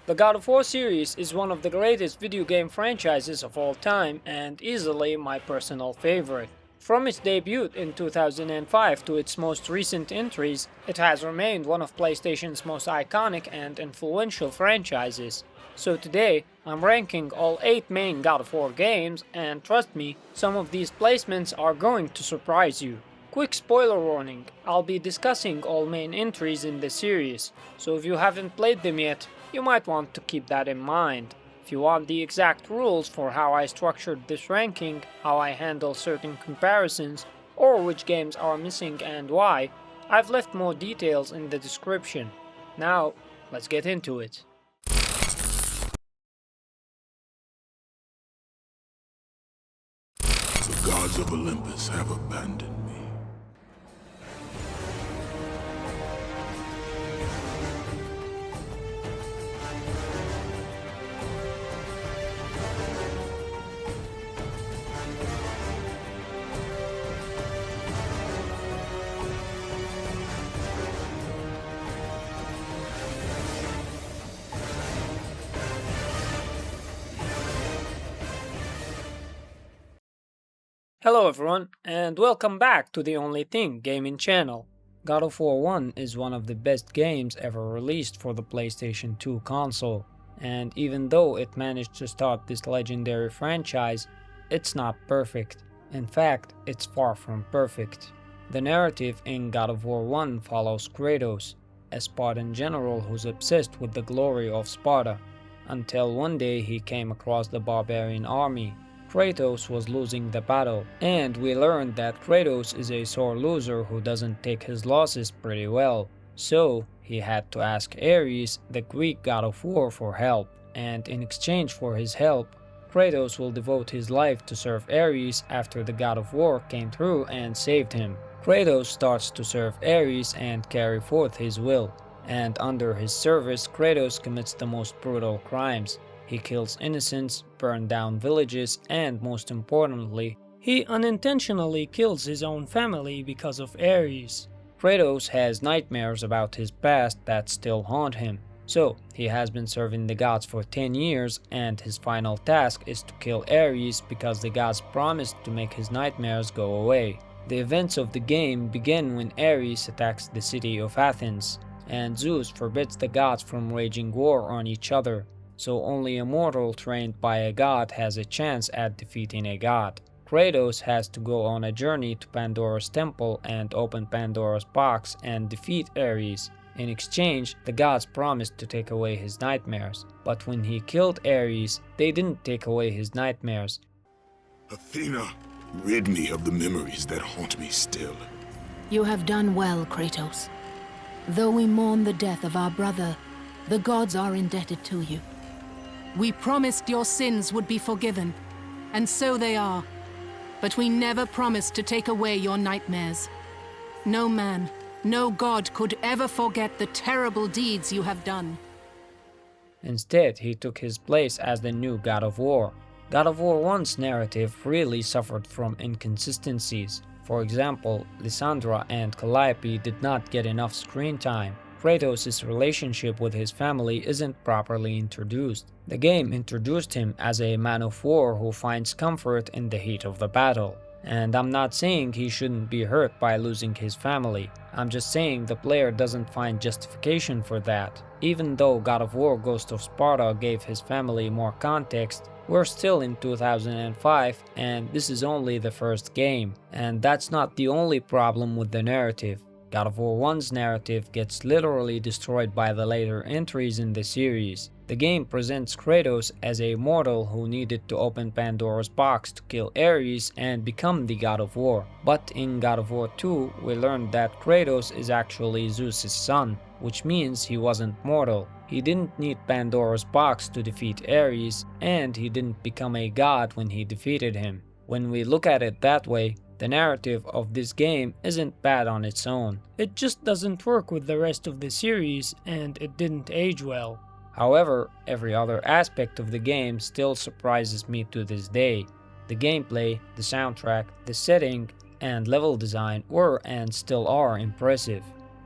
The God of War series is one of the greatest video game franchises of all time and easily my personal favorite. From its debut in 2005 to its most recent entries, it has remained one of PlayStation's most iconic and influential franchises. So today, I'm ranking all 8 main God of War games, and trust me, some of these placements are going to surprise you. Quick spoiler warning, I'll be discussing all main entries in the series, so if you haven't played them yet, you might want to keep that in mind. If you want the exact rules for how I structured this ranking, how I handle certain comparisons, or which games are missing and why, I've left more details in the description. Now, let's get into it. The gods of Olympus have abandoned me. Hello everyone, and welcome back to the Only Thing Gaming channel. God of War 1 is one of the best games ever released for the PlayStation 2 console, and even though it managed to start this legendary franchise, it's not perfect. In fact, it's far from perfect. The narrative in God of War 1 follows Kratos, a Spartan general who's obsessed with the glory of Sparta, until one day he came across the barbarian army. Kratos was losing the battle, and we learned that Kratos is a sore loser who doesn't take his losses pretty well. So, he had to ask Ares, the Greek god of war, for help, and in exchange for his help, Kratos will devote his life to serve Ares after the god of war came through and saved him. Kratos starts to serve Ares and carry forth his will, and under his service, Kratos commits the most brutal crimes. He kills innocents, burns down villages, and most importantly, he unintentionally kills his own family because of Ares. Kratos has nightmares about his past that still haunt him. So, he has been serving the gods for 10 years, and his final task is to kill Ares because the gods promised to make his nightmares go away. The events of the game begin when Ares attacks the city of Athens, and Zeus forbids the gods from waging war on each other. So only a mortal trained by a god has a chance at defeating a god. Kratos has to go on a journey to Pandora's temple and open Pandora's box and defeat Ares. In exchange, the gods promised to take away his nightmares, but when he killed Ares, they didn't take away his nightmares. Athena, rid me of the memories that haunt me still. You have done well, Kratos. Though we mourn the death of our brother, the gods are indebted to you. We promised your sins would be forgiven, and so they are. But we never promised to take away your nightmares. No man, no god could ever forget the terrible deeds you have done. Instead, he took his place as the new God of War. God of War 1's narrative really suffered from inconsistencies. For example, Lysandra and Calliope did not get enough screen time. Kratos' relationship with his family isn't properly introduced. The game introduced him as a man of war who finds comfort in the heat of the battle. And I'm not saying he shouldn't be hurt by losing his family. I'm just saying the player doesn't find justification for that. Even though God of War Ghost of Sparta gave his family more context, we're still in 2005 and this is only the first game. And that's not the only problem with the narrative. God of War 1's narrative gets literally destroyed by the later entries in the series. The game presents Kratos as a mortal who needed to open Pandora's box to kill Ares and become the God of War. But in God of War 2, we learned that Kratos is actually Zeus' son, which means he wasn't mortal. He didn't need Pandora's box to defeat Ares, and he didn't become a god when he defeated him. When we look at it that way, the narrative of this game isn't bad on its own. It just doesn't work with the rest of the series, and it didn't age well. However, every other aspect of the game still surprises me to this day. The gameplay, the soundtrack, the setting, and level design were and still are impressive.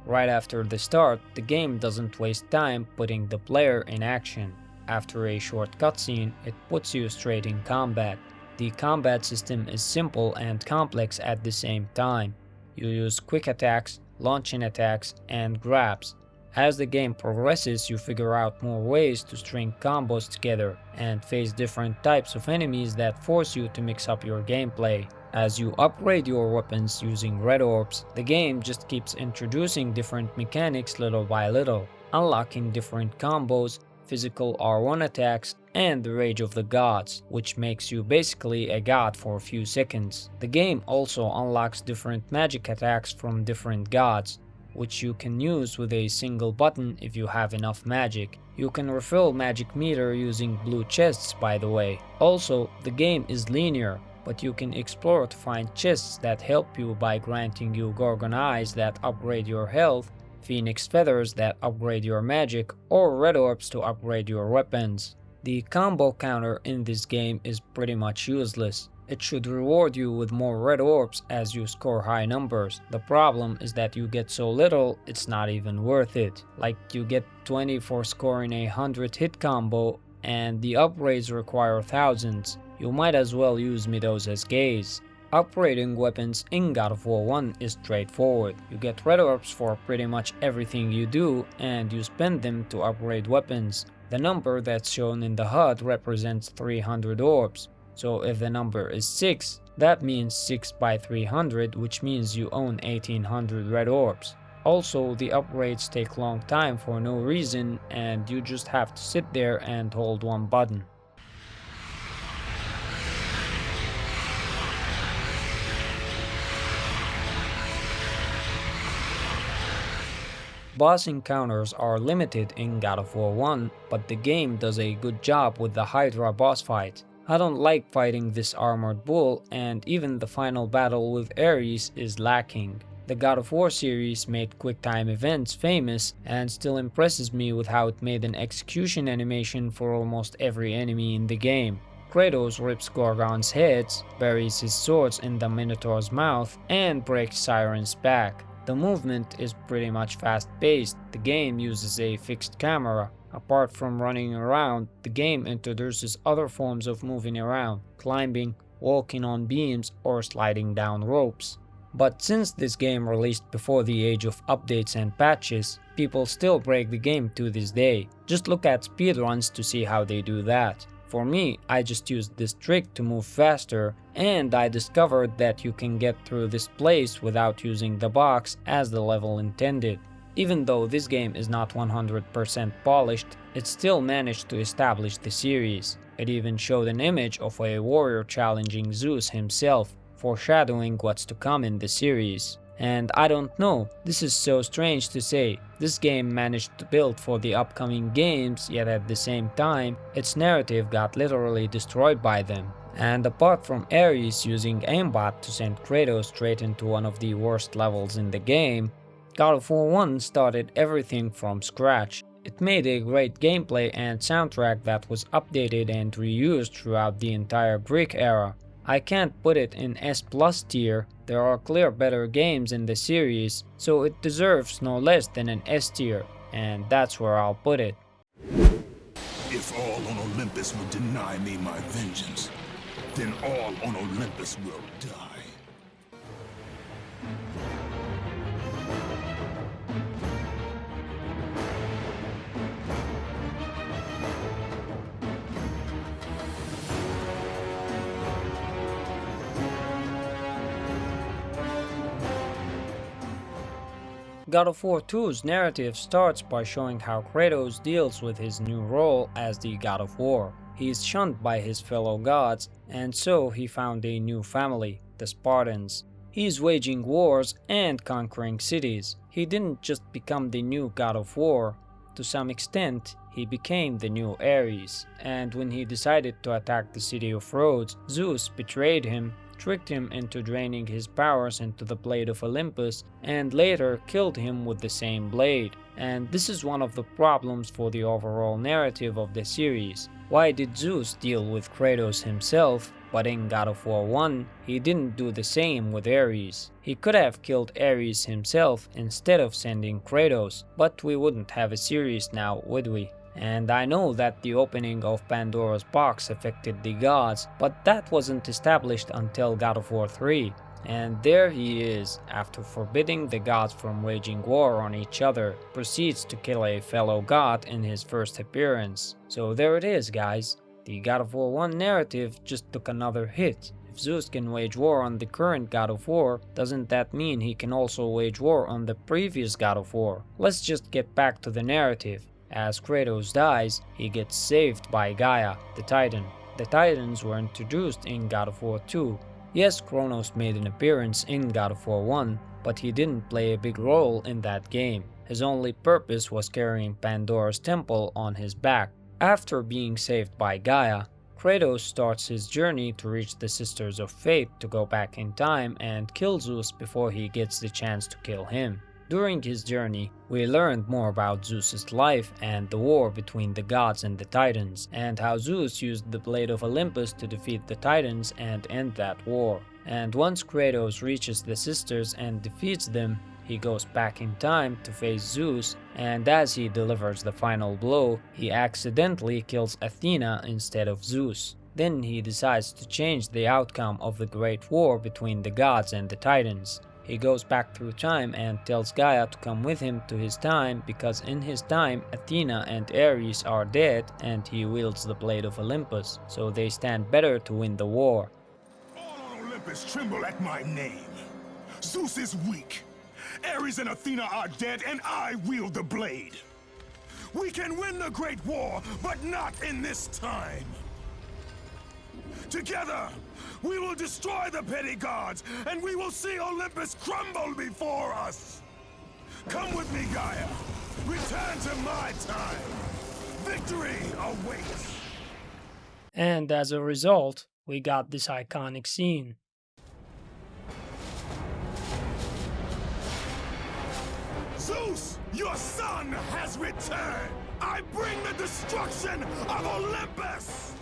Right after the start, the game doesn't waste time putting the player in action. After a short cutscene, it puts you straight in combat. The combat system is simple and complex at the same time. You use quick attacks, launching attacks, and grabs. As the game progresses, you figure out more ways to string combos together and face different types of enemies that force you to mix up your gameplay. As you upgrade your weapons using red orbs, the game just keeps introducing different mechanics little by little, unlocking different combos, physical R1 attacks, and the Rage of the Gods, which makes you basically a god for a few seconds. The game also unlocks different magic attacks from different gods, which you can use with a single button if you have enough magic. You can refill magic meter using blue chests, by the way. Also, the game is linear, but you can explore to find chests that help you by granting you Gorgon Eyes that upgrade your health, Phoenix Feathers that upgrade your magic, or Red Orbs to upgrade your weapons. The combo counter in this game is pretty much useless. It should reward you with more red orbs as you score high numbers. The problem is that you get so little, it's not even worth it. Like, you get 20 for scoring a 100 hit combo, and the upgrades require thousands. You might as well use Midos as gaze. Upgrading weapons in God of War 1 is straightforward. You get red orbs for pretty much everything you do, and you spend them to upgrade weapons. The number that's shown in the HUD represents 300 orbs. So if the number is 6, that means 6 by 300, which means you own 1800 red orbs. Also, the upgrades take long time for no reason, and you just have to sit there and hold one button. Boss encounters are limited in God of War 1, but the game does a good job with the Hydra boss fight. I don't like fighting this armored bull, and even the final battle with Ares is lacking. The God of War series made QuickTime events famous and still impresses me with how it made an execution animation for almost every enemy in the game. Kratos rips Gorgon's heads, buries his swords in the Minotaur's mouth, and breaks Siren's back. The movement is pretty much fast-paced. The game uses a fixed camera. Apart from running around, the game introduces other forms of moving around, climbing, walking on beams, or sliding down ropes. But since this game released before the age of updates and patches, people still break the game to this day. Just look at speedruns to see how they do that. For me, I just used this trick to move faster, and I discovered that you can get through this place without using the box as the level intended. Even though this game is not 100% polished, it still managed to establish the series. It even showed an image of a warrior challenging Zeus himself, foreshadowing what's to come in the series. And I don't know, this is so strange to say. This game managed to build for the upcoming games, yet at the same time, its narrative got literally destroyed by them. And apart from Ares using aimbot to send Kratos straight into one of the worst levels in the game, God of War 1 started everything from scratch. It made a great gameplay and soundtrack that was updated and reused throughout the entire Greek era. I can't put it in S+ tier, there are clear better games in the series, so it deserves no less than an S tier, and that's where I'll put it. If all on Olympus will deny me my vengeance, then all on Olympus will die. God of War 2's narrative starts by showing how Kratos deals with his new role as the God of War. He is shunned by his fellow gods, and so he found a new family, the Spartans. He is waging wars and conquering cities. He didn't just become the new God of War. To some extent, he became the new Ares, and when he decided to attack the city of Rhodes, Zeus betrayed him, tricked him into draining his powers into the blade of Olympus, and later killed him with the same blade. And this is one of the problems for the overall narrative of the series. Why did Zeus deal with Kratos himself? But in God of War 1, he didn't do the same with Ares. He could have killed Ares himself instead of sending Kratos, but we wouldn't have a series now, would we? And I know that the opening of Pandora's box affected the gods, but that wasn't established until God of War 3. And there he is, after forbidding the gods from waging war on each other, proceeds to kill a fellow god in his first appearance. So there it is, guys. The God of War 1 narrative just took another hit. If Zeus can wage war on the current God of War, doesn't that mean he can also wage war on the previous God of War? Let's just get back to the narrative. As Kratos dies, he gets saved by Gaia, the Titan. The Titans were introduced in God of War 2. Yes, Kronos made an appearance in God of War 1, but he didn't play a big role in that game. His only purpose was carrying Pandora's temple on his back. After being saved by Gaia, Kratos starts his journey to reach the Sisters of Fate to go back in time and kill Zeus before he gets the chance to kill him. During his journey, we learned more about Zeus's life and the war between the gods and the Titans, and how Zeus used the Blade of Olympus to defeat the Titans and end that war. And once Kratos reaches the sisters and defeats them, he goes back in time to face Zeus, and as he delivers the final blow, he accidentally kills Athena instead of Zeus. Then he decides to change the outcome of the Great War between the gods and the Titans. He goes back through time and tells Gaia to come with him to his time because in his time Athena and Ares are dead and he wields the Blade of Olympus, so they stand better to win the war. All on Olympus tremble at my name. Zeus is weak. Ares and Athena are dead and I wield the blade. We can win the Great War, but not in this time. Together, we will destroy the petty gods, and we will see Olympus crumble before us! Come with me, Gaia! Return to my time! Victory awaits! And as a result, we got this iconic scene. Zeus, your son has returned! I bring the destruction of Olympus!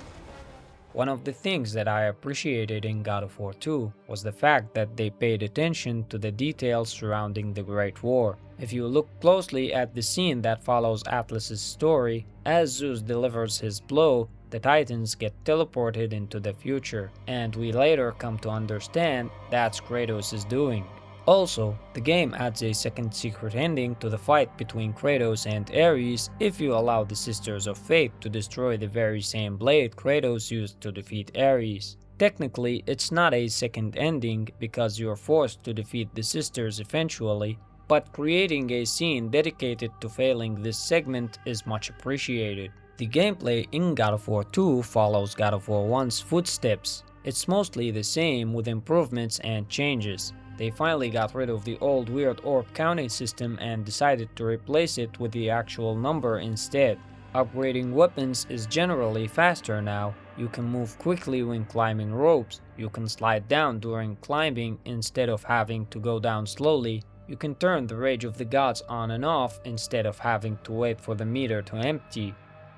One of the things that I appreciated in God of War 2 was the fact that they paid attention to the details surrounding the Great War. If you look closely at the scene that follows Atlas's story, as Zeus delivers his blow, the Titans get teleported into the future, and we later come to understand that's Kratos' doing. Also, the game adds a second secret ending to the fight between Kratos and Ares if you allow the Sisters of Fate to destroy the very same blade Kratos used to defeat Ares. Technically, it's not a second ending because you're forced to defeat the sisters eventually, but creating a scene dedicated to failing this segment is much appreciated. The gameplay in God of War 2 follows God of War 1's footsteps. It's mostly the same with improvements and changes. They finally got rid of the old weird orb counting system and decided to replace it with the actual number instead. Upgrading weapons is generally faster now. You can move quickly when climbing ropes, you can slide down during climbing instead of having to go down slowly, you can turn the Rage of the Gods on and off instead of having to wait for the meter to empty.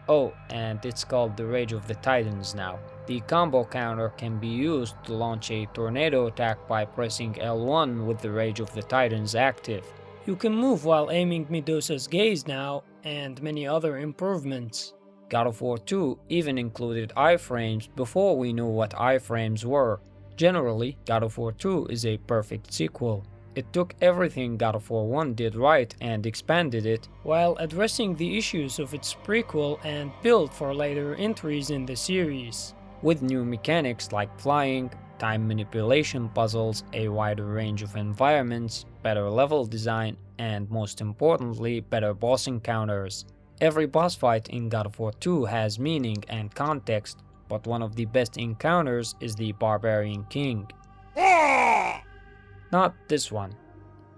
Oh, and it's called the Rage of the Titans now. The combo counter can be used to launch a tornado attack by pressing L1 with the Rage of the Titans active. You can move while aiming Medusa's gaze now, and many other improvements. God of War 2 even included iframes before we knew what iframes were. Generally, God of War 2 is a perfect sequel. It took everything God of War 1 did right and expanded it, while addressing the issues of its prequel and built for later entries in the series. With new mechanics like flying, time manipulation puzzles, a wider range of environments, better level design, and most importantly, better boss encounters. Every boss fight in God of War 2 has meaning and context, but one of the best encounters is the Barbarian King. Not this one.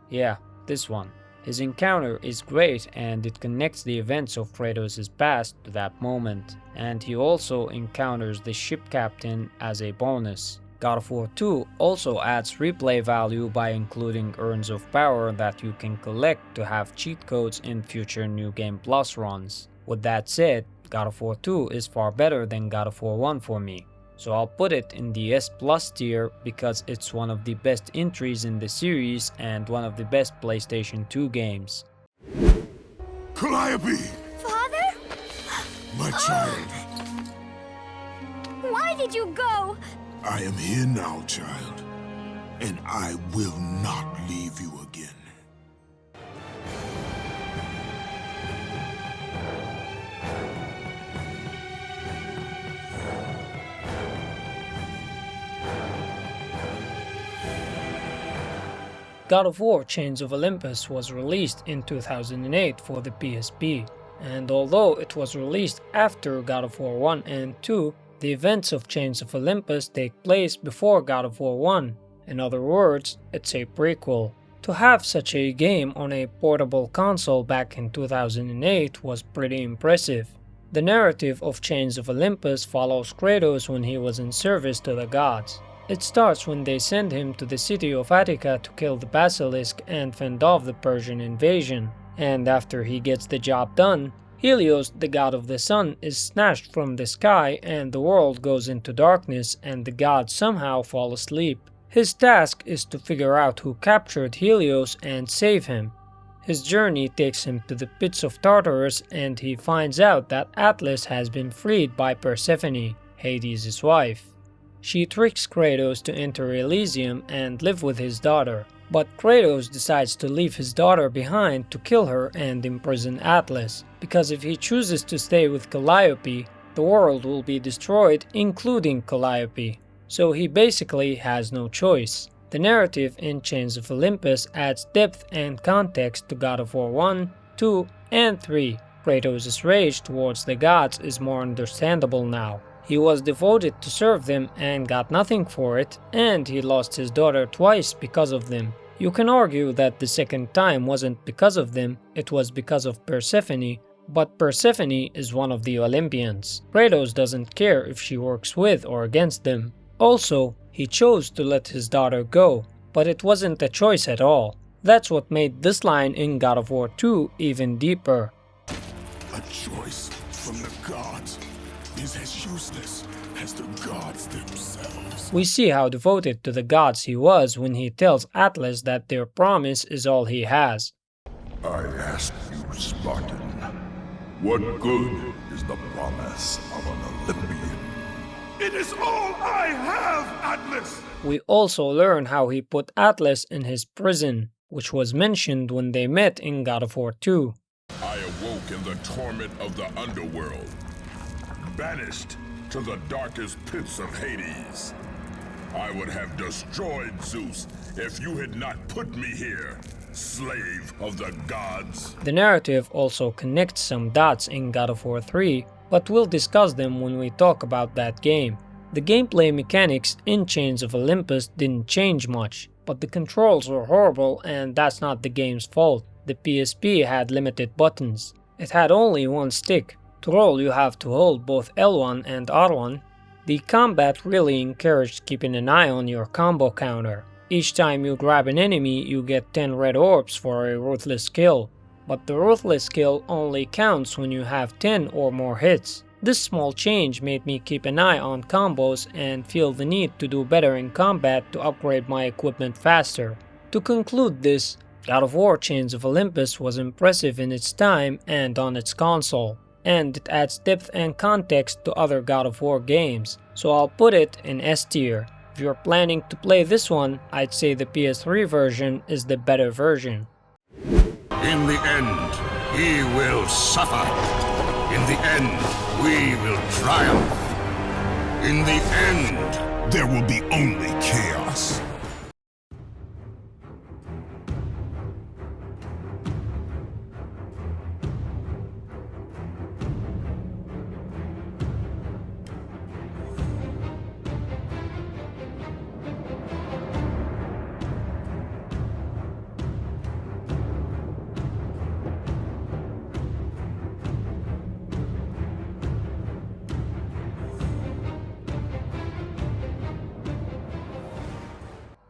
Yeah, this one. His encounter is great and it connects the events of Kratos' past to that moment, and he also encounters the ship captain as a bonus. God of War 2 also adds replay value by including urns of power that you can collect to have cheat codes in future New Game Plus runs. With that said, God of War 2 is far better than God of War 1 for me. so I'll put it in the S plus tier because it's one of the best entries in the series and one of the best PlayStation 2 games. Calliope! Father? My child, Why did you go? I am here now, child, and I will not leave you again. God of War Chains of Olympus was released in 2008 for the PSP, and although it was released after God of War 1 and 2, the events of Chains of Olympus take place before God of War 1. In other words, it's a prequel. To have such a game on a portable console back in 2008 was pretty impressive. The narrative of Chains of Olympus follows Kratos when he was in service to the gods. It starts when they send him to the city of Attica to kill the basilisk and fend off the Persian invasion, and after he gets the job done, Helios, the god of the sun, is snatched from the sky and the world goes into darkness and the gods somehow fall asleep. His task is to figure out who captured Helios and save him. His journey takes him to the pits of Tartarus and he finds out that Atlas has been freed by Persephone, Hades' wife. She tricks Kratos to enter Elysium and live with his daughter, but Kratos decides to leave his daughter behind to kill her and imprison Atlas, because if he chooses to stay with Calliope, the world will be destroyed, including Calliope. So he basically has no choice. The narrative in Chains of Olympus adds depth and context to God of War 1, 2, and 3. Kratos' rage towards the gods is more understandable now. He was devoted to serve them and got nothing for it, and he lost his daughter twice because of them. You can argue that the second time wasn't because of them, it was because of Persephone, but Persephone is one of the Olympians. Kratos doesn't care if she works with or against them. Also, he chose to let his daughter go, but it wasn't a choice at all. That's what made this line in God of War 2 even deeper. A choice from the gods is as useless as the gods themselves. We see how devoted to the gods he was when he tells Atlas that their promise is all he has. I ask you, Spartan, what good is the promise of an Olympian? It is all I have, Atlas! We also learn how he put Atlas in his prison, which was mentioned when they met in God of War 2. I awoke in the torment of the underworld, banished to the darkest pits of Hades. I would have destroyed Zeus if you had not put me here, slave of the gods. The narrative also connects some dots in God of War 3, but we'll discuss them when we talk about that game. The gameplay mechanics in Chains of Olympus didn't change much, but the controls were horrible and that's not the game's fault. The PSP had limited buttons. It had only one stick. To roll you have to hold both L1 and R1. The combat really encouraged keeping an eye on your combo counter. Each time you grab an enemy you get 10 red orbs for a ruthless kill, but the ruthless kill only counts when you have 10 or more hits. This small change made me keep an eye on combos and feel the need to do better in combat to upgrade my equipment faster. To conclude this, God of War Chains of Olympus was impressive in its time and on its console, and it adds depth and context to other God of War games, so I'll put it in S tier. If you're planning to play this one, I'd say the PS3 version is the better version. In the end, he will suffer. In the end, we will triumph. In the end, there will be only chaos.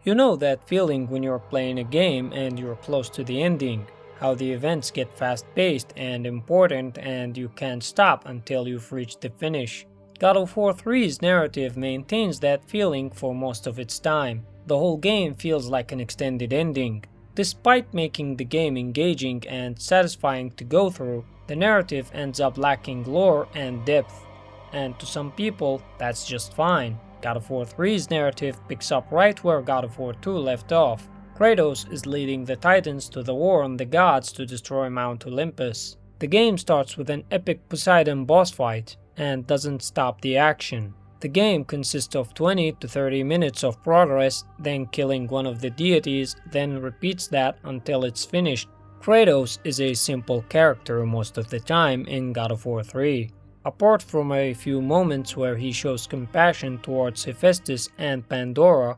You know that feeling when you're playing a game and you're close to the ending, how the events get fast-paced and important and you can't stop until you've reached the finish. God of War 3's narrative maintains that feeling for most of its time. The whole game feels like an extended ending. Despite making the game engaging and satisfying to go through, the narrative ends up lacking lore and depth. And to some people, that's just fine. God of War 3's narrative picks up right where God of War 2 left off. Kratos is leading the Titans to the war on the gods to destroy Mount Olympus. The game starts with an epic Poseidon boss fight, and doesn't stop the action. The game consists of 20 to 30 minutes of progress, then killing one of the deities, then repeats that until it's finished. Kratos is a simple character most of the time in God of War 3. Apart from a few moments where he shows compassion towards Hephaestus and Pandora.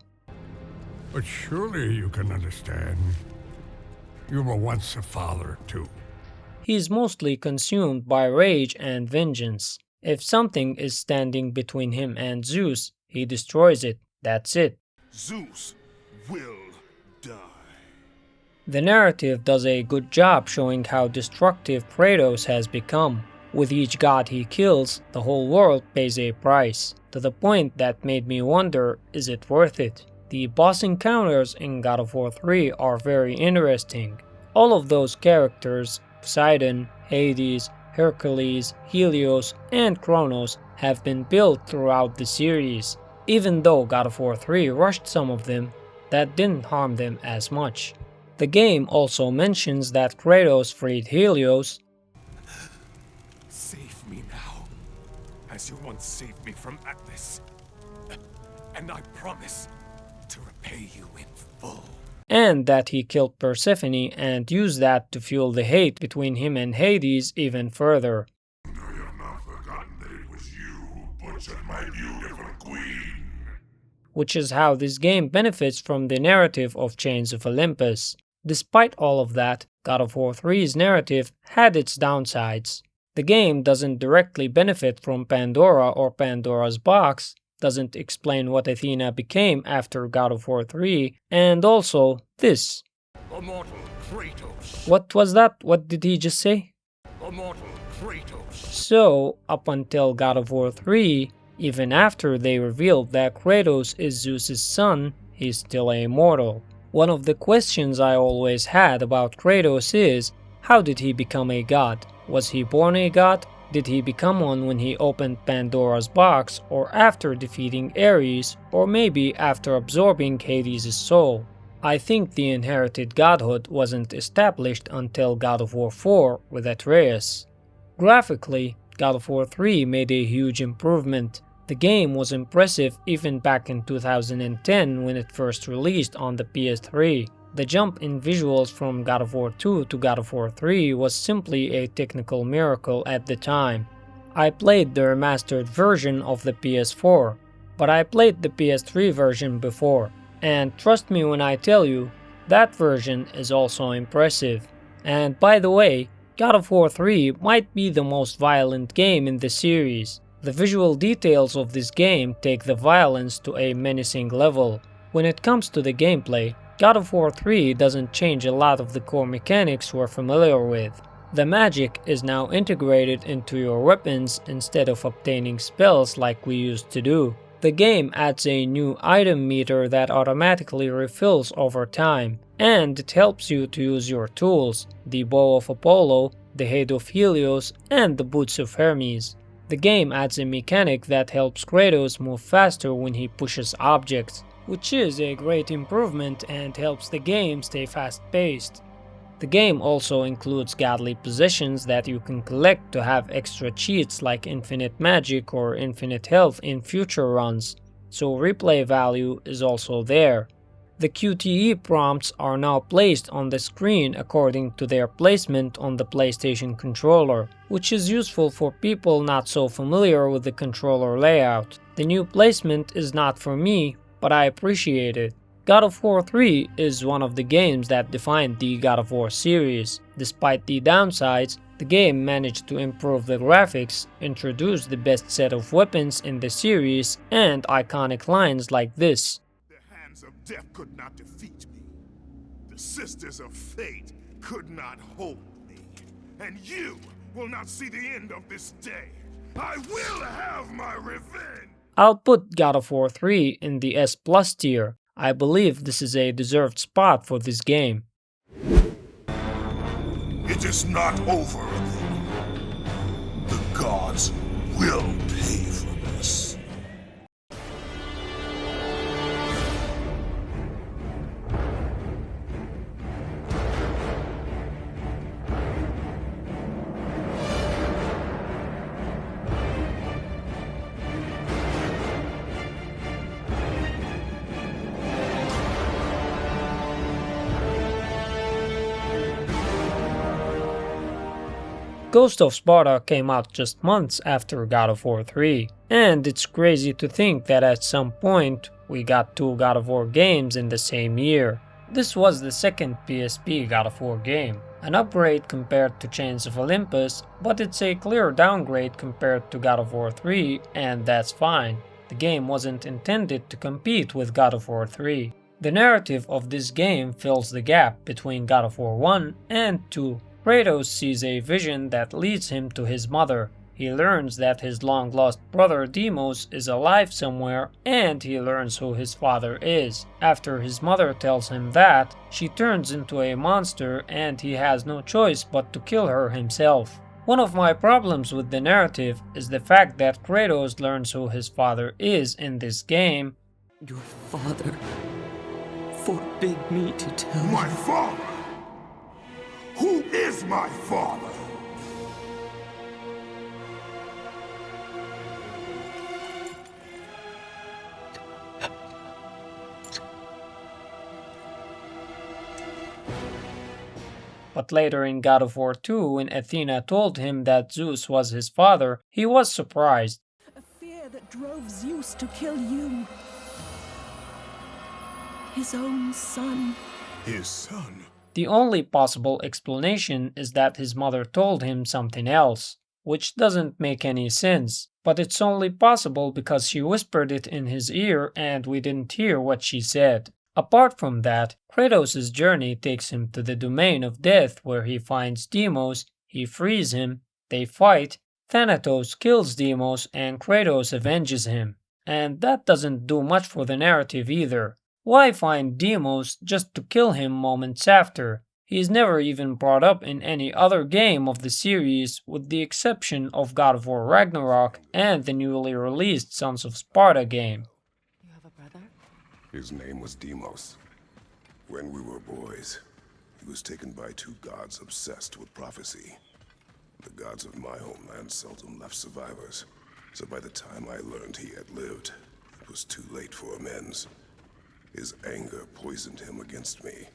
But surely you can understand. You were once a father, too. He is mostly consumed by rage and vengeance. If something is standing between him and Zeus, he destroys it. That's it. Zeus will die. The narrative does a good job showing how destructive Kratos has become. With each god he kills, the whole world pays a price, to the point that made me wonder, is it worth it? The boss encounters in God of War 3 are very interesting. All of those characters, Poseidon, Hades, Hercules, Helios, and Kronos, have been built throughout the series. Even though God of War 3 rushed some of them, that didn't harm them as much. The game also mentions that Kratos freed Helios. Save me now, as you once saved me from Atlas. And I promise to repay you in full. And that he killed Persephone and used that to fuel the hate between him and Hades even further. I have not forgotten that it was you who butchered my beautiful queen. Which is how this game benefits from the narrative of Chains of Olympus. Despite all of that, God of War 3's narrative had its downsides. The game doesn't directly benefit from Pandora or Pandora's box, doesn't explain what Athena became after God of War 3, and also this. Immortal Kratos. What was that? What did he just say? Immortal Kratos. So, up until God of War 3, even after they revealed that Kratos is Zeus' son, he's still immortal. One of the questions I always had about Kratos is, how did he become a god? Was he born a god? Did he become one when he opened Pandora's box, or after defeating Ares, or maybe after absorbing Hades' soul? I think the inherited godhood wasn't established until God of War 4 with Atreus. Graphically, God of War 3 made a huge improvement. The game was impressive even back in 2010 when it first released on the PS3. The jump in visuals from God of War 2 to God of War 3 was simply a technical miracle at the time. I played the remastered version of the PS4, but I played the PS3 version before, and trust me when I tell you, that version is also impressive. And by the way, God of War 3 might be the most violent game in the series. The visual details of this game take the violence to a menacing level. When it comes to the gameplay, God of War 3 doesn't change a lot of the core mechanics we're familiar with. The magic is now integrated into your weapons instead of obtaining spells like we used to do. The game adds a new item meter that automatically refills over time, and it helps you to use your tools, the bow of Apollo, the head of Helios, and the boots of Hermes. The game adds a mechanic that helps Kratos move faster when he pushes objects, which is a great improvement and helps the game stay fast-paced. The game also includes godly possessions that you can collect to have extra cheats like infinite magic or infinite health in future runs, so replay value is also there. The QTE prompts are now placed on the screen according to their placement on the PlayStation controller, which is useful for people not so familiar with the controller layout. The new placement is not for me, but I appreciate it. God of War 3 is one of the games that defined the God of War series. Despite the downsides, the game managed to improve the graphics, introduce the best set of weapons in the series, and iconic lines like this. The hands of death could not defeat me. The sisters of fate could not hold me. And you will not see the end of this day I will have my revenge! I'll put God of War 3 in the S+ tier. I believe this is a deserved spot for this game. It is not over. The gods will pay for this. Ghost of Sparta came out just months after God of War 3, and it's crazy to think that at some point we got two God of War games in the same year. This was the second PSP God of War game, an upgrade compared to Chains of Olympus, but it's a clear downgrade compared to God of War 3, and that's fine. The game wasn't intended to compete with God of War 3. The narrative of this game fills the gap between God of War 1 and 2. Kratos sees a vision that leads him to his mother. He learns that his long-lost brother Deimos is alive somewhere, and he learns who his father is. After his mother tells him that, she turns into a monster and he has no choice but to kill her himself. One of my problems with the narrative is the fact that Kratos learns who his father is in this game. Your father forbid me to tell My you. father? Who is my father? But later in God of War 2, when Athena told him that Zeus was his father, he was surprised. A fear that drove Zeus to kill you. His own son. His son? The only possible explanation is that his mother told him something else, which doesn't make any sense, but it's only possible because she whispered it in his ear and we didn't hear what she said. Apart from that, Kratos' journey takes him to the domain of death where he finds Deimos, he frees him, they fight, Thanatos kills Deimos and Kratos avenges him. And that doesn't do much for the narrative either. Why find Deimos just to kill him moments after? He is never even brought up in any other game of the series with the exception of God of War Ragnarök and the newly released Sons of Sparta game. You have a brother? His name was Deimos. When we were boys, he was taken by two gods obsessed with prophecy. The gods of my homeland seldom left survivors, so by the time I learned he had lived, it was too late for amends. His anger poisoned him against me.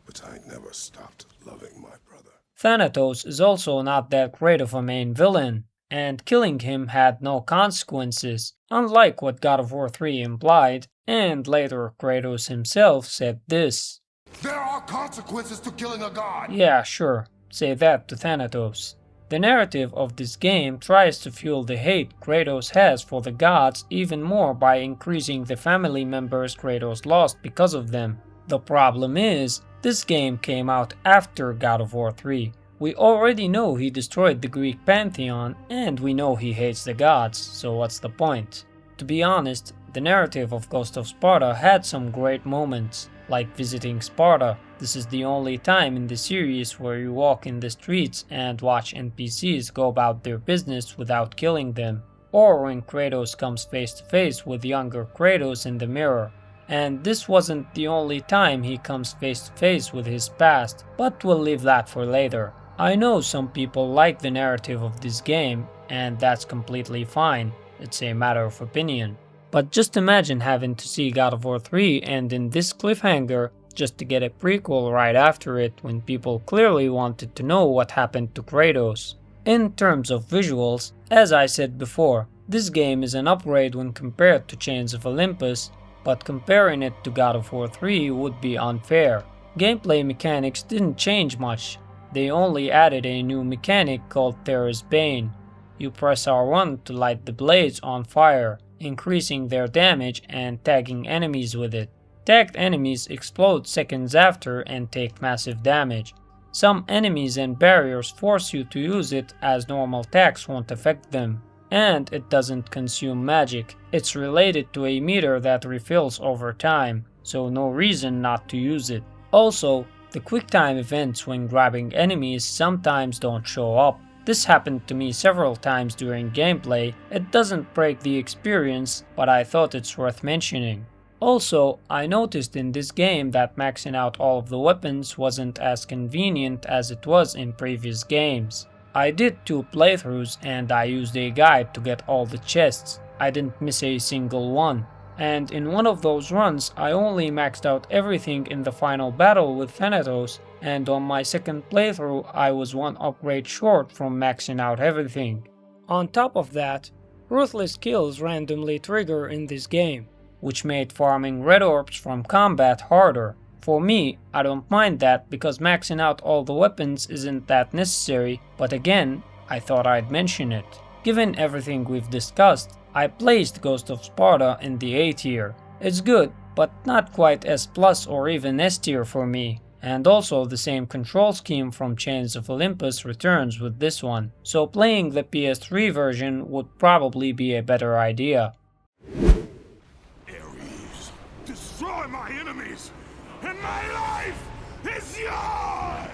But I never stopped loving my brother. Thanatos is also not that great of a main villain, and killing him had no consequences, unlike what God of War 3 implied, and later Kratos himself said this. There are consequences to killing a god! Yeah, sure, say that to Thanatos. The narrative of this game tries to fuel the hate Kratos has for the gods even more by increasing the family members Kratos lost because of them. The problem is, this game came out after God of War 3. We already know he destroyed the Greek pantheon, and we know he hates the gods, so what's the point? To be honest, the narrative of Ghost of Sparta had some great moments, like visiting Sparta. This is the only time in the series where you walk in the streets and watch NPCs go about their business without killing them, or when Kratos comes face to face with younger Kratos in the mirror. And this wasn't the only time he comes face to face with his past, but we'll leave that for later. I know some people like the narrative of this game, and that's completely fine, it's a matter of opinion. But just imagine having to see God of War 3 end in this cliffhanger just to get a prequel right after it when people clearly wanted to know what happened to Kratos. In terms of visuals, as I said before, this game is an upgrade when compared to Chains of Olympus, but comparing it to God of War 3 would be unfair. Gameplay mechanics didn't change much, they only added a new mechanic called Terra's Bane. You press R1 to light the blades on fire, increasing their damage and tagging enemies with it. Tagged enemies explode seconds after and take massive damage. Some enemies and barriers force you to use it as normal attacks won't affect them. And it doesn't consume magic. It's related to a meter that refills over time, so no reason not to use it. Also, the quick time events when grabbing enemies sometimes don't show up. This happened to me several times during gameplay. It doesn't break the experience, but I thought it's worth mentioning. Also, I noticed in this game that maxing out all of the weapons wasn't as convenient as it was in previous games. I did 2 playthroughs and I used a guide to get all the chests. I didn't miss a single one. And in one of those runs, I only maxed out everything in the final battle with Thanatos, and on my second playthrough, I was 1 upgrade short from maxing out everything. On top of that, ruthless kills randomly trigger in this game, which made farming red orbs from combat harder. For me, I don't mind that because maxing out all the weapons isn't that necessary, but again, I thought I'd mention it. Given everything we've discussed, I placed Ghost of Sparta in the A tier. It's good, but not quite S+ or even S tier for me. And also the same control scheme from Chains of Olympus returns with this one, so playing the PS3 version would probably be a better idea. Ares, destroy my enemies, and my life is yours!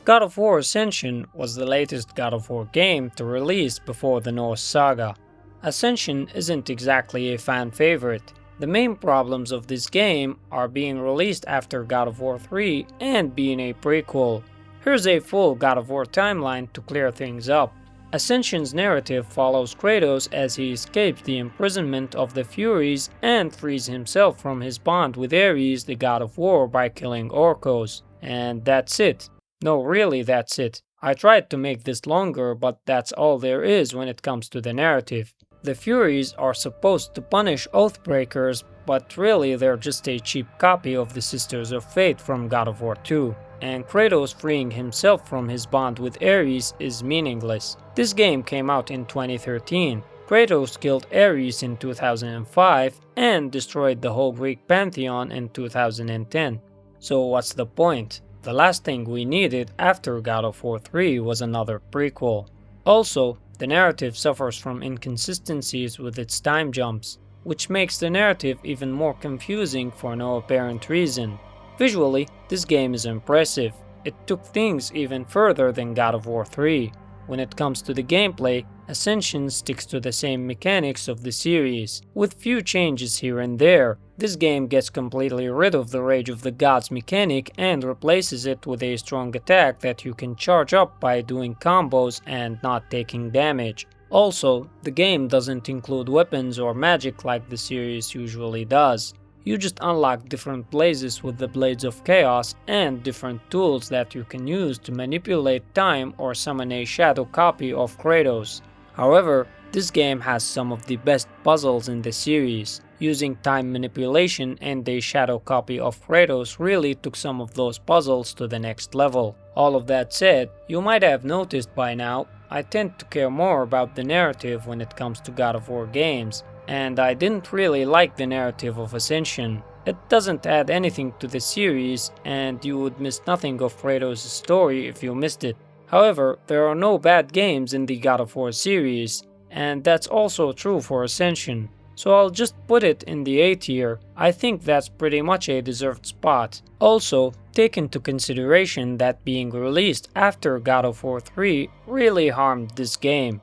God of War Ascension was the latest God of War game to release before the Norse Saga. Ascension isn't exactly a fan favorite. The main problems of this game are being released after God of War 3 and being a prequel. Here's a full God of War timeline to clear things up. Ascension's narrative follows Kratos as he escapes the imprisonment of the Furies and frees himself from his bond with Ares, the god of war, by killing Orcos. And that's it. No, really, that's it. I tried to make this longer, but that's all there is when it comes to the narrative. The Furies are supposed to punish Oathbreakers, but really they're just a cheap copy of the Sisters of Fate from God of War 2. And Kratos freeing himself from his bond with Ares is meaningless. This game came out in 2013. Kratos killed Ares in 2005 and destroyed the whole Greek pantheon in 2010. So what's the point? The last thing we needed after God of War 3 was another prequel. Also, the narrative suffers from inconsistencies with its time jumps, which makes the narrative even more confusing for no apparent reason. Visually, this game is impressive. It took things even further than God of War 3. When it comes to the gameplay, Ascension sticks to the same mechanics of the series, with few changes here and there. This game gets completely rid of the Rage of the Gods mechanic and replaces it with a strong attack that you can charge up by doing combos and not taking damage. Also, the game doesn't include weapons or magic like the series usually does. You just unlock different blazes with the Blades of Chaos and different tools that you can use to manipulate time or summon a shadow copy of Kratos. However, this game has some of the best puzzles in the series. Using time manipulation and a shadow copy of Kratos really took some of those puzzles to the next level. All of that said, you might have noticed by now, I tend to care more about the narrative when it comes to God of War games, and I didn't really like the narrative of Ascension. It doesn't add anything to the series, and you would miss nothing of Kratos' story if you missed it. However, there are no bad games in the God of War series, and that's also true for Ascension. So I'll just put it in the A tier. I think that's pretty much a deserved spot. Also, take into consideration that being released after God of War 3 really harmed this game.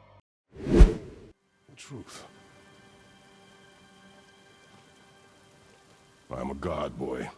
Truth. I'm a god, boy.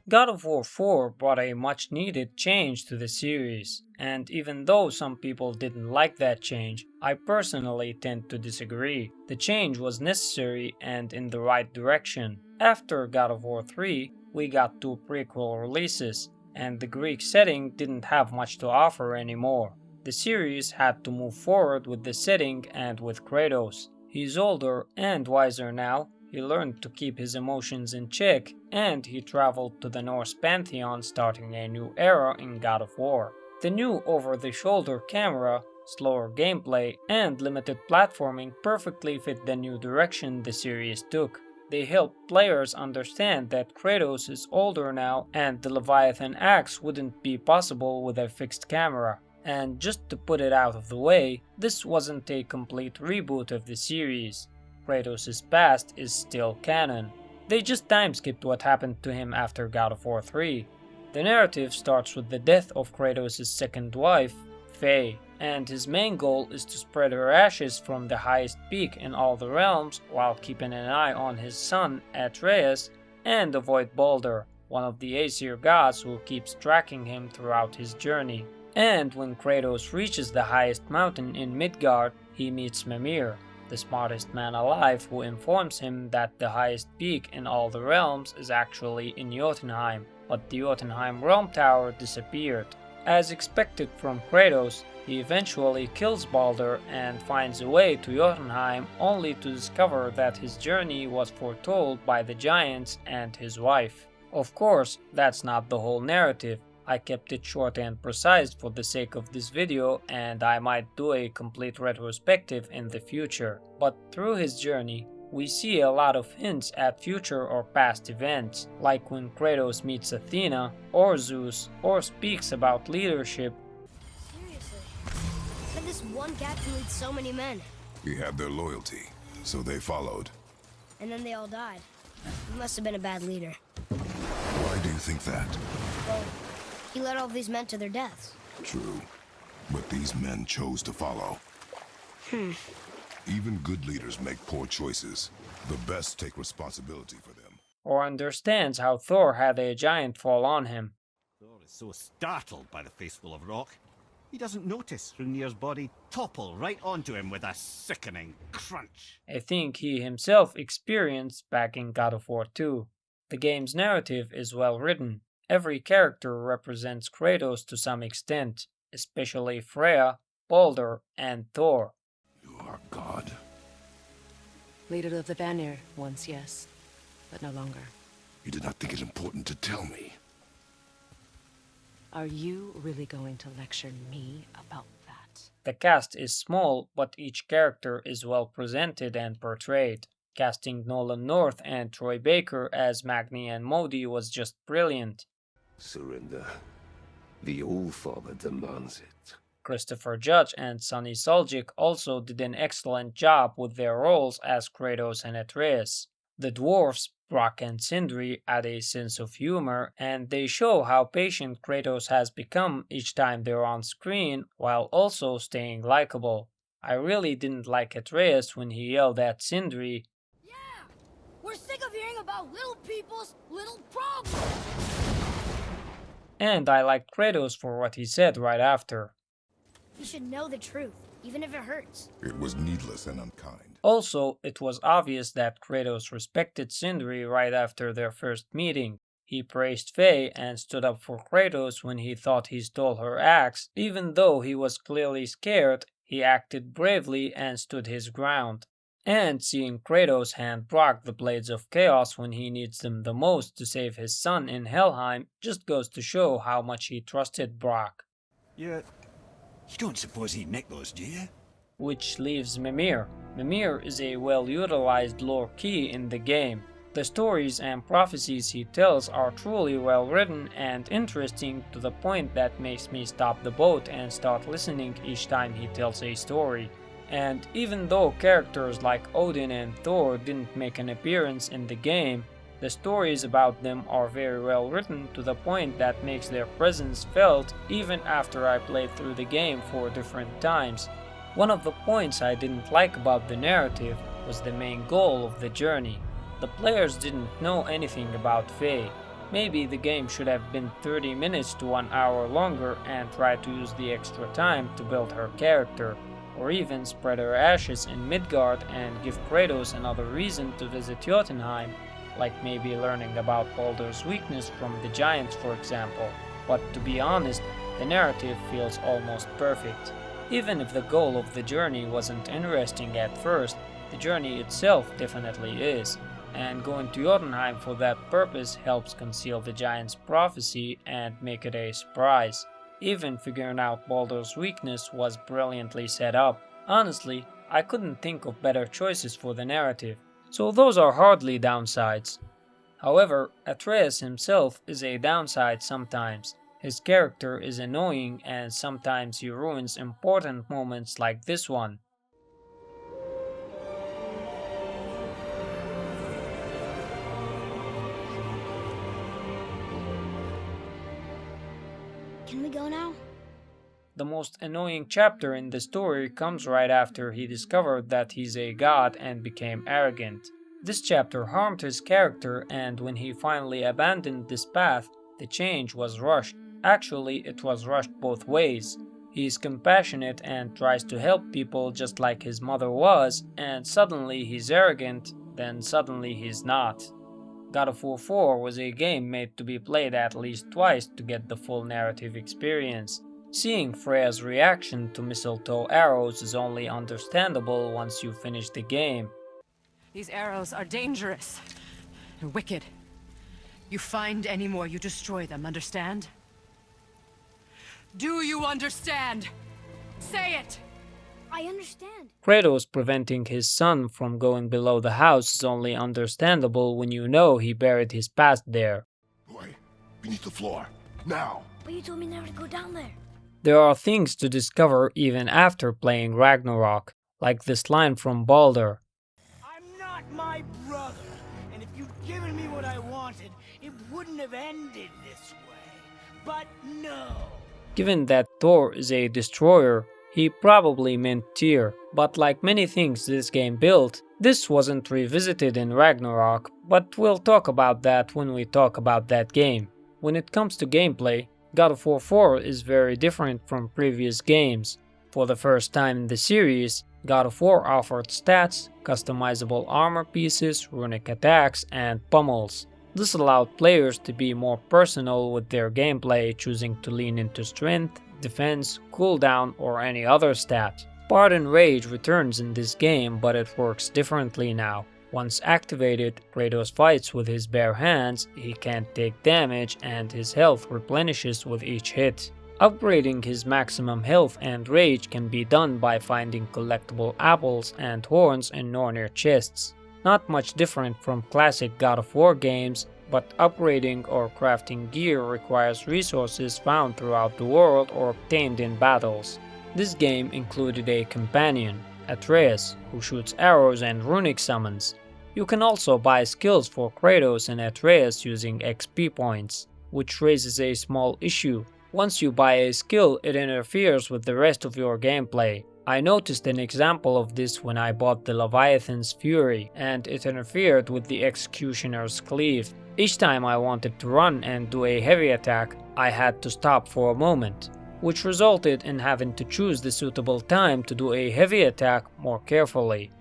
God of War 4 brought a much needed change to the series, and even though some people didn't like that change, I personally tend to disagree. The change was necessary and in the right direction. After God of War 3, we got 2 prequel releases, and the Greek setting didn't have much to offer anymore. The series had to move forward with the setting and with Kratos. He's older and wiser now. He learned to keep his emotions in check, and he traveled to the Norse pantheon, starting a new era in God of War. The new over-the-shoulder camera, slower gameplay, and limited platforming perfectly fit the new direction the series took. They help players understand that Kratos is older now, and the Leviathan axe wouldn't be possible with a fixed camera. And just to put it out of the way, this wasn't a complete reboot of the series. Kratos' past is still canon. They just time-skipped what happened to him after God of War 3. The narrative starts with the death of Kratos' second wife, Faye, and his main goal is to spread her ashes from the highest peak in all the realms while keeping an eye on his son, Atreus, and avoid Baldur, one of the Aesir gods who keeps tracking him throughout his journey. And when Kratos reaches the highest mountain in Midgard, he meets Mimir, the smartest man alive, who informs him that the highest peak in all the realms is actually in Jotunheim, but the Jotunheim realm tower disappeared. As expected from Kratos, he eventually kills Baldur and finds a way to Jotunheim, only to discover that his journey was foretold by the giants and his wife. Of course, that's not the whole narrative. I kept it short and precise for the sake of this video, and I might do a complete retrospective in the future. But through his journey, we see a lot of hints at future or past events, like when Kratos meets Athena, or Zeus, or speaks about leadership. Seriously, how did this one captain lead so many men? He had their loyalty, so they followed. And then they all died. He must have been a bad leader. Why do you think that? Well, he led all these men to their deaths. True, but these men chose to follow. Even good leaders make poor choices. The best take responsibility for them. Or understands how Thor had a giant fall on him. Thor is so startled by the faceful of rock, he doesn't notice Hrungnir's body topple right onto him with a sickening crunch. A thing he himself experienced back in God of War 2. The game's narrative is well written. Every character represents Kratos to some extent, especially Freya, Baldur, and Thor. You are God. Leader of the Vanir, once yes, but no longer. You did not think it important to tell me. Are you really going to lecture me about that? The cast is small, but each character is well presented and portrayed. Casting Nolan North and Troy Baker as Magni and Modi was just brilliant. Surrender. The All-Father demands it. Christopher Judge and Sonny Suljic also did an excellent job with their roles as Kratos and Atreus. The dwarfs, Brock and Sindri, add a sense of humor, and they show how patient Kratos has become each time they're on screen, while also staying likable. I really didn't like Atreus when he yelled at Sindri, Yeah! We're sick of hearing about little people's little problems! and I liked Kratos for what he said right after. You should know the truth, even if it hurts. It was needless and unkind. Also, it was obvious that Kratos respected Sindri right after their first meeting. He praised Faye and stood up for Kratos when he thought he stole her axe. Even though he was clearly scared, he acted bravely and stood his ground. And seeing Kratos hand Brock the Blades of Chaos when he needs them the most to save his son in Helheim just goes to show how much he trusted Brock. You don't suppose he'd make those, do you? Which leaves Mimir. Mimir is a well-utilized lore key in the game. The stories and prophecies he tells are truly well written and interesting, to the point that makes me stop the boat and start listening each time he tells a story. And even though characters like Odin and Thor didn't make an appearance in the game, the stories about them are very well written, to the point that makes their presence felt even after I played through the game 4 different times. One of the points I didn't like about the narrative was the main goal of the journey. The players didn't know anything about Faye. Maybe the game should have been 30 minutes to 1 hour longer and try to use the extra time to build her character, or even spread her ashes in Midgard and give Kratos another reason to visit Jotunheim, like maybe learning about Baldur's weakness from the giants, for example. But to be honest, the narrative feels almost perfect. Even if the goal of the journey wasn't interesting at first, the journey itself definitely is, and going to Jotunheim for that purpose helps conceal the giant's prophecy and make it a surprise. Even figuring out Baldur's weakness was brilliantly set up. Honestly, I couldn't think of better choices for the narrative, so those are hardly downsides. However, Atreus himself is a downside sometimes. His character is annoying and sometimes he ruins important moments like this one. Can we go now? The most annoying chapter in the story comes right after he discovered that he's a god and became arrogant. This chapter harmed his character, and when he finally abandoned this path, the change was rushed. Actually, it was rushed both ways. He is compassionate and tries to help people just like his mother was, and suddenly he's arrogant, then suddenly he's not. God of War 4 was a game made to be played at least twice to get the full narrative experience. Seeing Freya's reaction to mistletoe arrows is only understandable once you finish the game. These arrows are dangerous and wicked. You find any more, you destroy them, understand? Do you understand? Say it! I understand. Kratos preventing his son from going below the house is only understandable when you know he buried his past there. Boy, beneath the floor. Now! But you told me never to go down there. There are things to discover even after playing Ragnarok, like this line from Baldur. I'm not my brother, and if you'd given me what I wanted, it wouldn't have ended this way. But no! Given that Thor is a destroyer, he probably meant Tyr, but like many things this game built, this wasn't revisited in Ragnarok, but we'll talk about that when we talk about that game. When it comes to gameplay, God of War 4 is very different from previous games. For the first time in the series, God of War offered stats, customizable armor pieces, runic attacks, and pummels. This allowed players to be more personal with their gameplay, choosing to lean into strength, defense, cooldown, or any other stat. Pardon Rage returns in this game, but it works differently now. Once activated, Kratos fights with his bare hands, he can't take damage, and his health replenishes with each hit. Upgrading his maximum health and rage can be done by finding collectible apples and horns in Nornir chests. Not much different from classic God of War games, but upgrading or crafting gear requires resources found throughout the world or obtained in battles. This game included a companion, Atreus, who shoots arrows and runic summons. You can also buy skills for Kratos and Atreus using XP points, which raises a small issue. Once you buy a skill, it interferes with the rest of your gameplay. I noticed an example of this when I bought the Leviathan's Fury, and it interfered with the Executioner's Cleave. Each time I wanted to run and do a heavy attack, I had to stop for a moment, which resulted in having to choose the suitable time to do a heavy attack more carefully.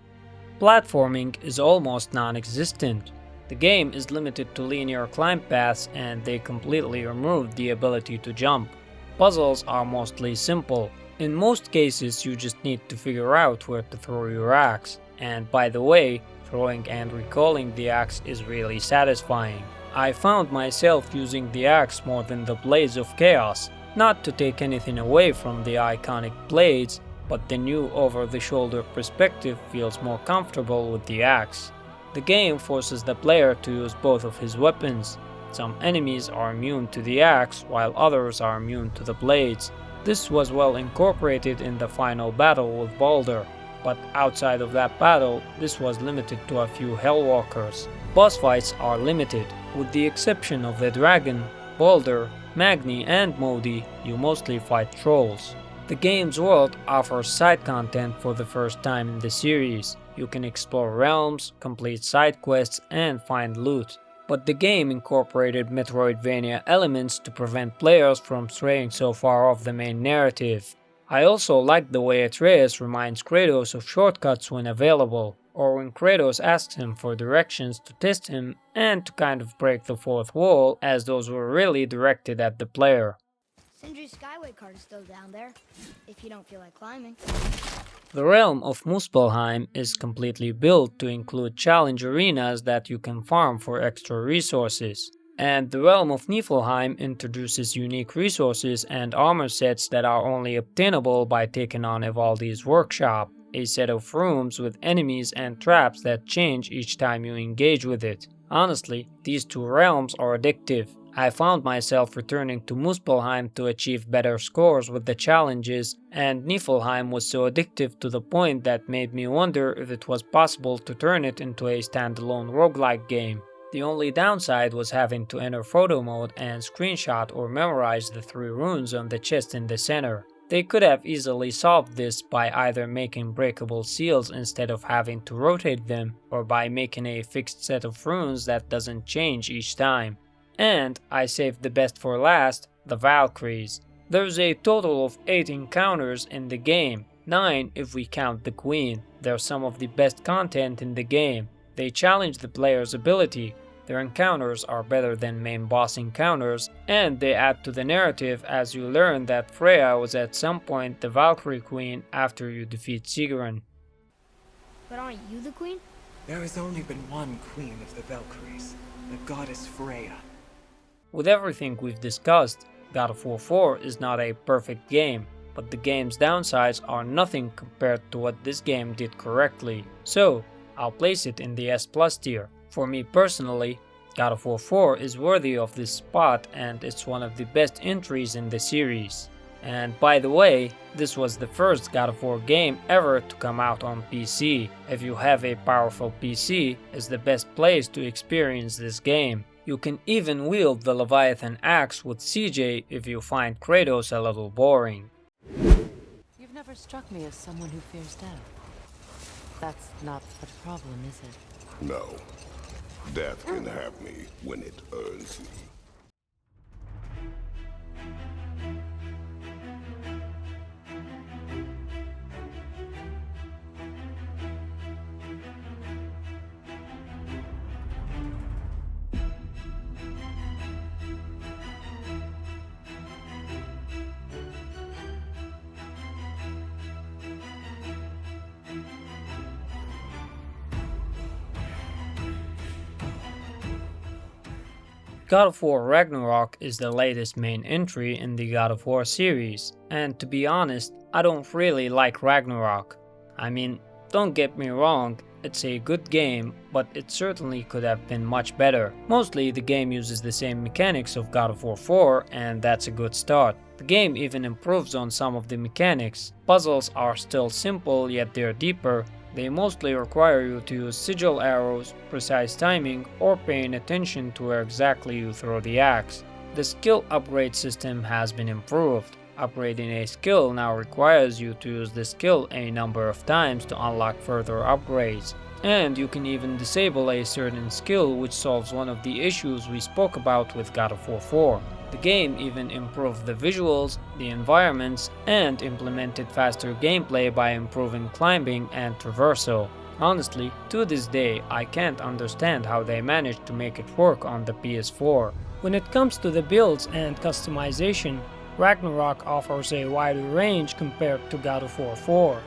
Platforming is almost non-existent. The game is limited to linear climb paths and they completely removed the ability to jump. Puzzles are mostly simple. In most cases you just need to figure out where to throw your axe, and by the way, throwing and recalling the axe is really satisfying. I found myself using the axe more than the Blades of Chaos, not to take anything away from the iconic blades, but the new over-the-shoulder perspective feels more comfortable with the axe. The game forces the player to use both of his weapons. Some enemies are immune to the axe, while others are immune to the blades. This was well incorporated in the final battle with Baldur, but outside of that battle, this was limited to a few Hellwalkers. Boss fights are limited. With the exception of the dragon, Baldur, Magni and Modi, you mostly fight trolls. The game's world offers side content for the first time in the series. You can explore realms, complete side quests, and find loot. but the game incorporated Metroidvania elements to prevent players from straying so far off the main narrative. I also like the way Atreus reminds Kratos of shortcuts when available, or when Kratos asks him for directions to test him and to kind of break the fourth wall, as those were really directed at the player. Sindri's Skyway card is still down there, if you don't feel like climbing. The realm of Muspelheim is completely built to include challenge arenas that you can farm for extra resources. And the realm of Niflheim introduces unique resources and armor sets that are only obtainable by taking on Evaldi's workshop, a set of rooms with enemies and traps that change each time you engage with it. Honestly, these two realms are addictive. I found myself returning to Muspelheim to achieve better scores with the challenges, and Niflheim was so addictive to the point that made me wonder if it was possible to turn it into a standalone roguelike game. The only downside was having to enter photo mode and screenshot or memorize the 3 runes on the chest in the center. They could have easily solved this by either making breakable seals instead of having to rotate them, or by making a fixed set of runes that doesn't change each time. And I saved the best for last, the Valkyries. There's a total of 8 encounters in the game, 9 if we count the Queen. They're some of the best content in the game. They challenge the player's ability. Their encounters are better than main boss encounters, and they add to the narrative as you learn that Freya was at some point the Valkyrie Queen after you defeat Sigrun. But aren't you the queen? There has only been one queen of the Valkyries, the goddess Freya. With everything we've discussed, God of War 4 is not a perfect game, but the game's downsides are nothing compared to what this game did correctly, so I'll place it in the S+ tier. For me personally, God of War 4 is worthy of this spot and it's one of the best entries in the series. And by the way, this was the first God of War game ever to come out on PC. If you have a powerful PC, it's the best place to experience this game. You can even wield the Leviathan axe with CJ if you find Kratos a little boring. You've never struck me as someone who fears death. That's not the problem, is it? No. Death can have me when it earns me. God of War Ragnarök is the latest main entry in the God of War series, and to be honest, I don't really like Ragnarök. I mean, don't get me wrong, it's a good game, but it certainly could have been much better. Mostly the game uses the same mechanics of God of War 4, and that's a good start. The game even improves on some of the mechanics. Puzzles are still simple, yet they're deeper. They mostly require you to use sigil arrows, precise timing, or paying attention to where exactly you throw the axe. The skill upgrade system has been improved. Upgrading a skill now requires you to use the skill a number of times to unlock further upgrades. And you can even disable a certain skill, which solves one of the issues we spoke about with God of War 4. The game even improved the visuals, the environments, and implemented faster gameplay by improving climbing and traversal. Honestly, to this day, I can't understand how they managed to make it work on the PS4. When it comes to the builds and customization, Ragnarök offers a wider range compared to God of War 4.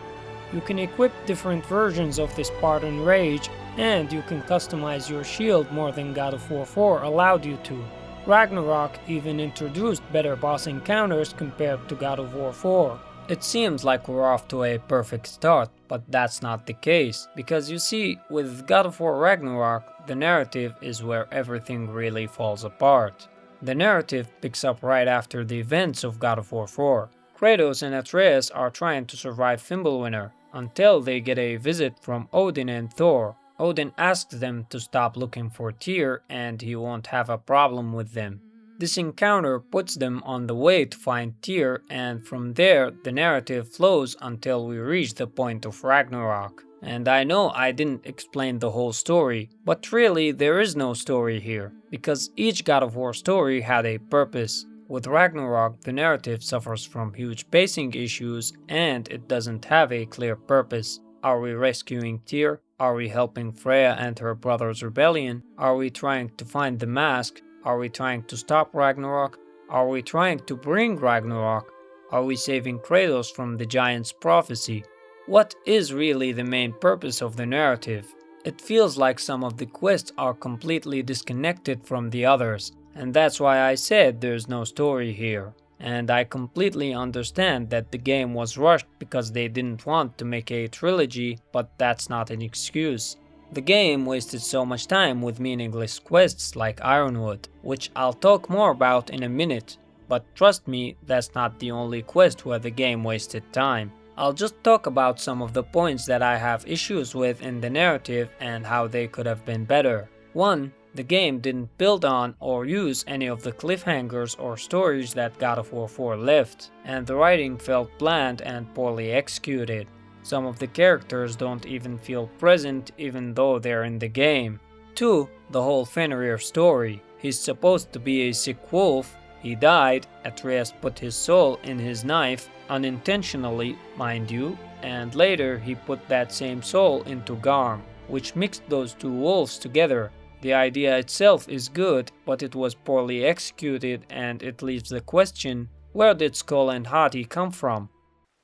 You can equip different versions of the Spartan Rage, and you can customize your shield more than God of War 4 allowed you to. Ragnarök even introduced better boss encounters compared to God of War 4. It seems like we're off to a perfect start, but that's not the case, because you see, with God of War Ragnarök, the narrative is where everything really falls apart. The narrative picks up right after the events of God of War 4. Kratos and Atreus are trying to survive Fimbulwinter, until they get a visit from Odin and Thor. Odin asks them to stop looking for Tyr and he won't have a problem with them. This encounter puts them on the way to find Tyr, and from there the narrative flows until we reach the point of Ragnarök. And I know I didn't explain the whole story, but really there is no story here, because each God of War story had a purpose. With Ragnarok, the narrative suffers from huge pacing issues and it doesn't have a clear purpose. Are we rescuing Tyr? Are we helping Freya and her brother's rebellion? Are we trying to find the mask? Are we trying to stop Ragnarok? Are we trying to bring Ragnarok? Are we saving Kratos from the giant's prophecy? What is really the main purpose of the narrative? It feels like some of the quests are completely disconnected from the others, and that's why I said there's no story here. And I completely understand that the game was rushed because they didn't want to make a trilogy, but that's not an excuse. The game wasted so much time with meaningless quests like Ironwood, which I'll talk more about in a minute, but trust me, that's not the only quest where the game wasted time. I'll just talk about some of the points that I have issues with in the narrative and how they could have been better. 1. The game didn't build on or use any of the cliffhangers or stories that God of War 4 left, and the writing felt bland and poorly executed. Some of the characters don't even feel present even though they're in the game. 2. The whole Fenrir story. He's supposed to be a sick wolf. He died, Atreus put his soul in his knife, unintentionally, mind you, and later he put that same soul into Garm, which mixed those two wolves together. The idea itself is good, but it was poorly executed and it leaves the question, where did Skoll and Hati come from?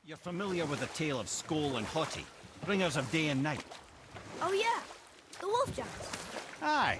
You're familiar with the tale of Skoll and Hati, bringers of day and night? Oh yeah, the wolf giants. Aye.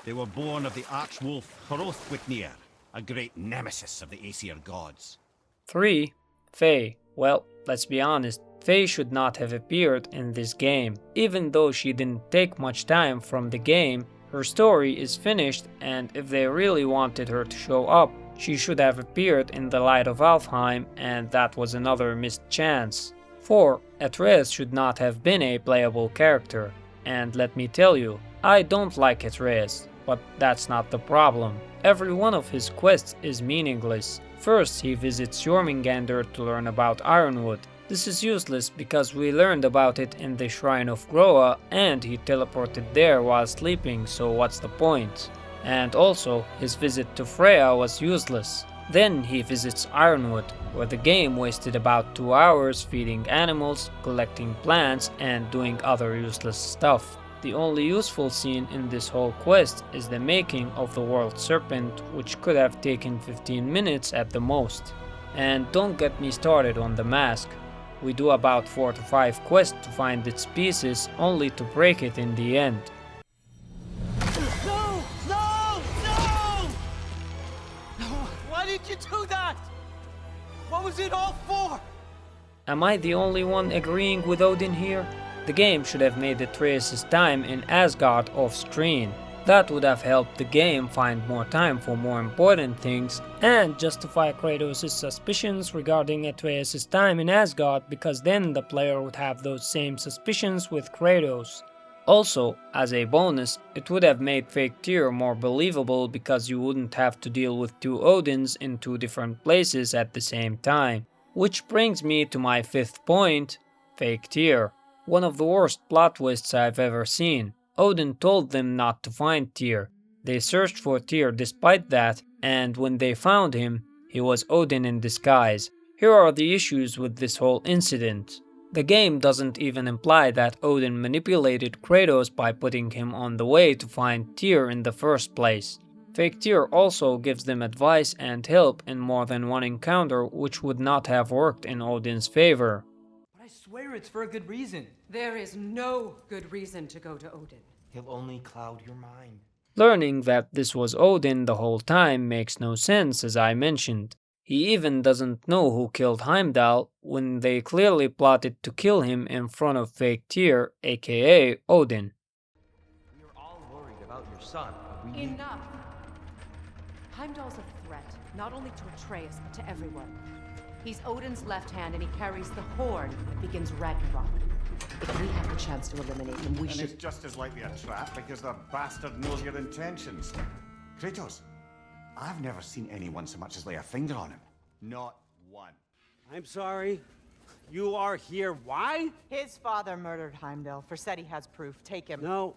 They were born of the arch-wolf Hrothwitnir, a great nemesis of the Aesir gods. 3. Faye. Well, let's be honest, Faye should not have appeared in this game. Even though she didn't take much time from the game, her story is finished, and if they really wanted her to show up, she should have appeared in the Light of Alfheim, and that was another missed chance. 4. Atreus should not have been a playable character. And let me tell you, I don't like Atreus, but that's not the problem. Every one of his quests is meaningless. First, he visits Jormungandr to learn about Ironwood. This is useless because we learned about it in the Shrine of Groa and he teleported there while sleeping, so what's the point? And also, his visit to Freya was useless. Then he visits Ironwood, where the game wasted about 2 hours feeding animals, collecting plants, and doing other useless stuff. The only useful scene in this whole quest is the making of the World Serpent, which could have taken 15 minutes at the most. And don't get me started on the mask. We do about 4 to 5 quests to find its pieces, only to break it in the end. No! No! No! Why did you do that? What was it all for? Am I the only one agreeing with Odin here? The game should have made Atreus' time in Asgard off-screen. That would have helped the game find more time for more important things and justify Kratos' suspicions regarding Atreus' time in Asgard, because then the player would have those same suspicions with Kratos. Also, as a bonus, it would have made fake Tyr more believable because you wouldn't have to deal with 2 Odins in 2 different places at the same time. Which brings me to my 5th point, fake Tyr. One of the worst plot twists I've ever seen. Odin told them not to find Tyr. They searched for Tyr despite that, and when they found him, he was Odin in disguise. Here are the issues with this whole incident. The game doesn't even imply that Odin manipulated Kratos by putting him on the way to find Tyr in the first place. Fake Tyr also gives them advice and help in more than one encounter, which would not have worked in Odin's favor. But I swear it's for a good reason. There is no good reason to go to Odin. He'll only cloud your mind. Learning that this was Odin the whole time makes no sense, as I mentioned. He even doesn't know who killed Heimdall when they clearly plotted to kill him in front of fake Tyr, aka Odin. We are all worried about your son, but we need... Enough! Heimdall's a threat, not only to Atreus, but to everyone. He's Odin's left hand and he carries the horn that begins Ragnarok. If we have the chance to eliminate him, we should... And it's just as likely a trap because the bastard knows your intentions. Kratos, I've never seen anyone so much as lay a finger on him. Not one. I'm sorry. You are here. Why? His father murdered Heimdall. Forseti has proof. Take him. No.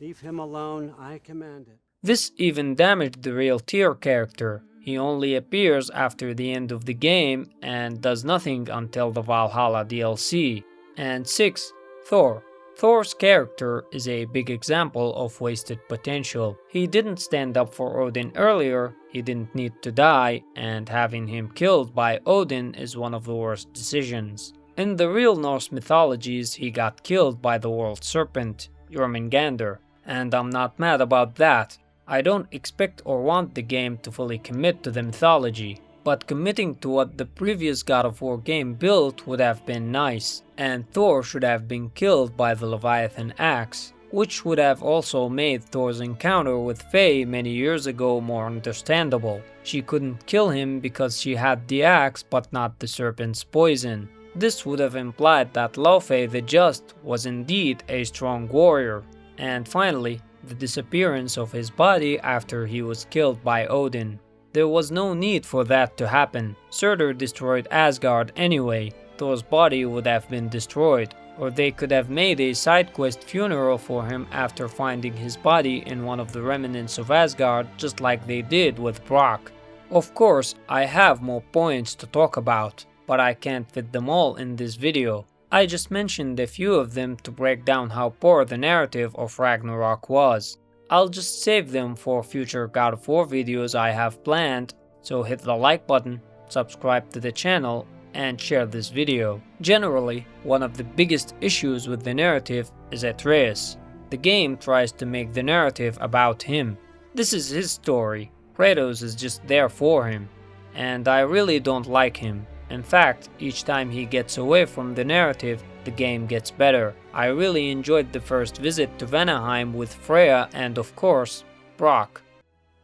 Leave him alone. I command it. This even damaged the real Tyr character. He only appears after the end of the game and does nothing until the Valhalla DLC. And 6. Thor. Thor's character is a big example of wasted potential. He didn't stand up for Odin earlier, he didn't need to die, and having him killed by Odin is one of the worst decisions. In the real Norse mythologies, he got killed by the world serpent, Jormungandr, and I'm not mad about that. I don't expect or want the game to fully commit to the mythology, but committing to what the previous God of War game built would have been nice, and Thor should have been killed by the Leviathan axe, which would have also made Thor's encounter with Faye many years ago more understandable. She couldn't kill him because she had the axe but not the serpent's poison. This would have implied that Laufey the Just was indeed a strong warrior. And finally, the disappearance of his body after he was killed by Odin. There was no need for that to happen. Surtur destroyed Asgard anyway. Thor's body would have been destroyed, or they could have made a side quest funeral for him after finding his body in one of the remnants of Asgard, just like they did with Brock. Of course, I have more points to talk about, but I can't fit them all in this video. I just mentioned a few of them to break down how poor the narrative of Ragnarok was. I'll just save them for future God of War videos I have planned, so hit the like button, subscribe to the channel, and share this video. Generally, one of the biggest issues with the narrative is Atreus. The game tries to make the narrative about him. This is his story. Kratos is just there for him, and I really don't like him. In fact, each time he gets away from the narrative, the game gets better. I really enjoyed the first visit to Vanaheim with Freya and, of course, Brock.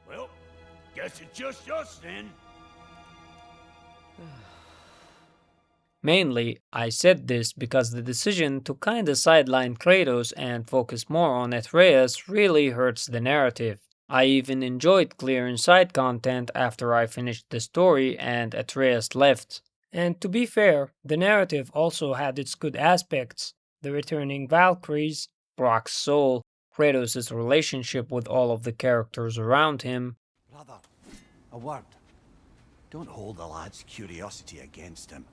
Well, guess it's just us then. Mainly, I said this because the decision to kinda sideline Kratos and focus more on Atreus really hurts the narrative. I even enjoyed clearing side content after I finished the story and Atreus left. And to be fair, the narrative also had its good aspects. The returning Valkyries, Brock's soul, Kratos' relationship with all of the characters around him. Brother, a word. Don't hold the lad's curiosity against him.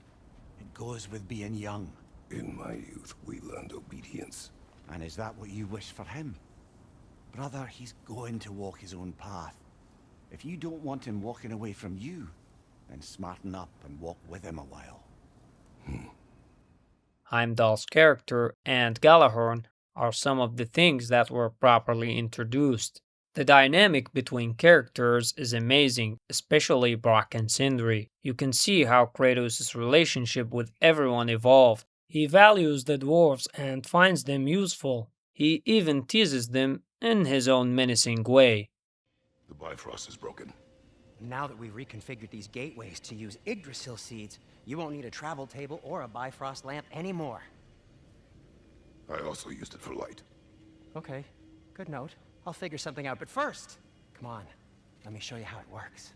It goes with being young. In my youth, we learned obedience. And is that what you wish for him? Brother, he's going to walk his own path. If you don't want him walking away from you, then smarten up and walk with him a while. Heimdall's character and Gjallarhorn are some of the things that were properly introduced. The dynamic between characters is amazing, especially Brock and Sindri. You can see how Kratos' relationship with everyone evolved. He values the dwarves and finds them useful. He even teases them in his own menacing way. The Bifrost is broken. Now that we've reconfigured these gateways to use Yggdrasil seeds, you won't need a travel table or a Bifrost lamp anymore. I also used it for light. Okay, good note. I'll figure something out, but first, come on, let me show you how it works.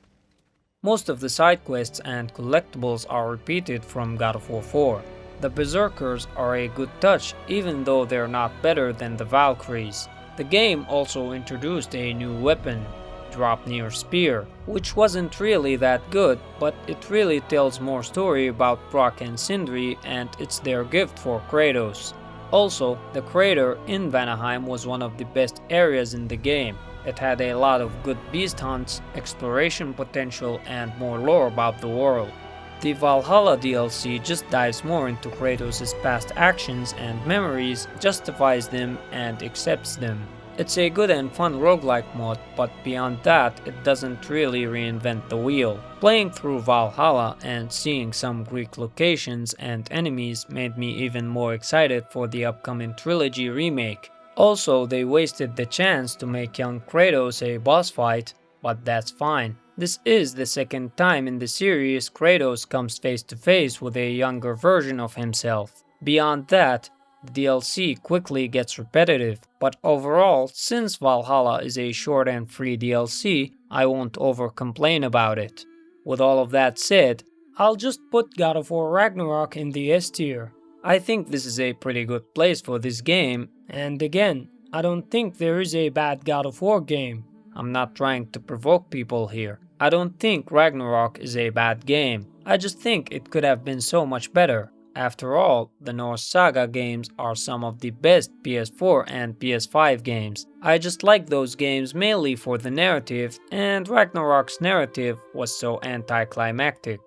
Most of the side quests and collectibles are repeated from God of War 4. The Berserkers are a good touch, even though they're not better than the Valkyries. The game also introduced a new weapon, Draupnir Spear, which wasn't really that good, but it really tells more story about Brock and Sindri, and it's their gift for Kratos. Also, the crater in Vanaheim was one of the best areas in the game. It had a lot of good beast hunts, exploration potential, and more lore about the world. The Valhalla DLC just dives more into Kratos' past actions and memories, justifies them, and accepts them. It's a good and fun roguelike mod, but beyond that, it doesn't really reinvent the wheel. Playing through Valhalla and seeing some Greek locations and enemies made me even more excited for the upcoming trilogy remake. Also, they wasted the chance to make young Kratos a boss fight, but that's fine. This is the second time in the series Kratos comes face to face with a younger version of himself. Beyond that, the DLC quickly gets repetitive, but overall, since Valhalla is a short and free DLC, I won't over complain about it. With all of that said, I'll just put God of War Ragnarok in the S tier. I think this is a pretty good place for this game, and again, I don't think there is a bad God of War game. I'm not trying to provoke people here. I don't think Ragnarok is a bad game. I just think it could have been so much better. After all, the Norse Saga games are some of the best PS4 and PS5 games. I just like those games mainly for the narrative, and Ragnarok's narrative was so anticlimactic.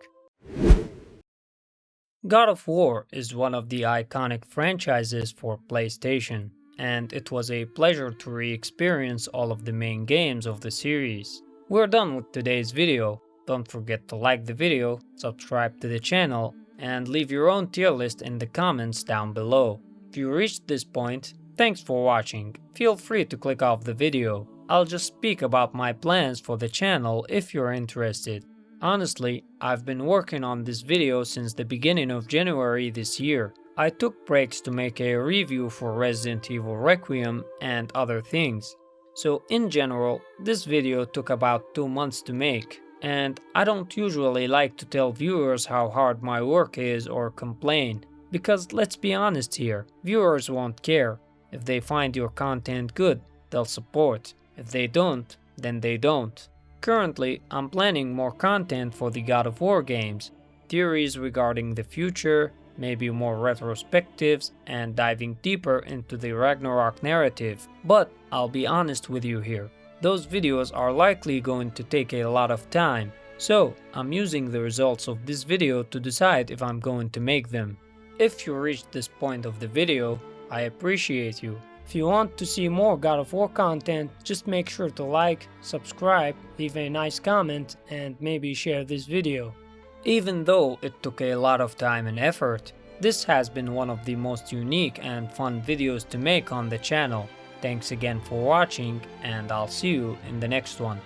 God of War is one of the iconic franchises for PlayStation, and it was a pleasure to re-experience all of the main games of the series. We're done with today's video. Don't forget to like the video, subscribe to the channel, and leave your own tier list in the comments down below. If you reached this point, thanks for watching. Feel free to click off the video. I'll just speak about my plans for the channel if you're interested. Honestly, I've been working on this video since the beginning of January this year. I took breaks to make a review for Resident Evil Requiem and other things. So in general, this video took about 2 months to make. And I don't usually like to tell viewers how hard my work is or complain, because let's be honest here, viewers won't care. If they find your content good, they'll support. If they don't, then they don't. Currently, I'm planning more content for the God of War games, theories regarding the future, maybe more retrospectives, and diving deeper into the Ragnarok narrative. But I'll be honest with you here. Those videos are likely going to take a lot of time, so I'm using the results of this video to decide if I'm going to make them. If you reached this point of the video, I appreciate you. If you want to see more God of War content, just make sure to like, subscribe, leave a nice comment, and maybe share this video. Even though it took a lot of time and effort, this has been one of the most unique and fun videos to make on the channel. Thanks again for watching, and I'll see you in the next one.